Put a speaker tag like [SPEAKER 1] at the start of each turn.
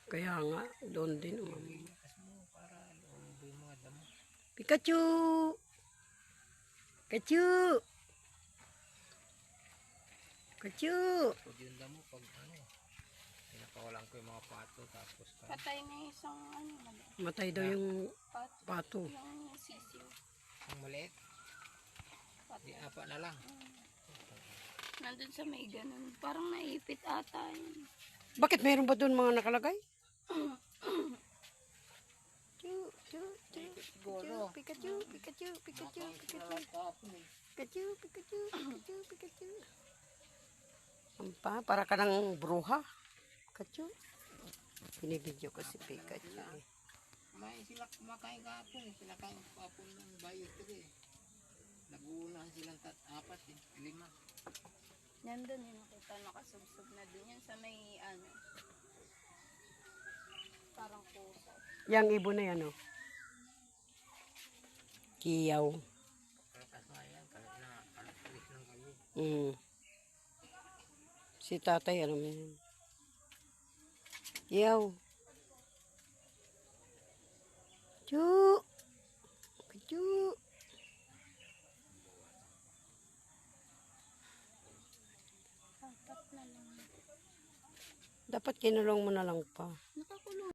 [SPEAKER 1] Kaya nga, doon din umami. Pikachu! Pikachu! Pikachu!
[SPEAKER 2] Yung damo pag ano, pinakawalan ko yung mga pato tapos
[SPEAKER 3] Patay na isang ano,
[SPEAKER 1] Matay daw yung pato.
[SPEAKER 3] yung sisiw.
[SPEAKER 2] ang maliit. Di apa na lang.
[SPEAKER 3] Nandun sa may ganun. Parang naipit ata yun.
[SPEAKER 1] Bakit mayroon ba doon mga nakalagay?
[SPEAKER 2] Siguro.
[SPEAKER 1] Pikachu, Pikachu, Pikachu, Pikachu, Pikachu, Pikachu, Pikachu, Pikachu. Ampa, para ka ng bruha. Pikachu. Binibidyo ko si Pikachu.
[SPEAKER 2] May sila kumakain kahapon eh. Sila kain kahapon ng bayo ito eh. Nag-uunahan silang 4, 5.
[SPEAKER 3] Nandun yung nakita nakasubsob na dun. Yan sa may ano. Parang puso.
[SPEAKER 1] Yang ibon na yan, oh. Kiyaw.
[SPEAKER 2] Kalakas nga yan. Kalakas ng kayo.
[SPEAKER 1] Si tatay, ano mo yan? Kiyaw. Chu! Chu!
[SPEAKER 3] Dapat na lang.
[SPEAKER 1] Dapat kinulong mo na lang pa.
[SPEAKER 3] Nakakulong.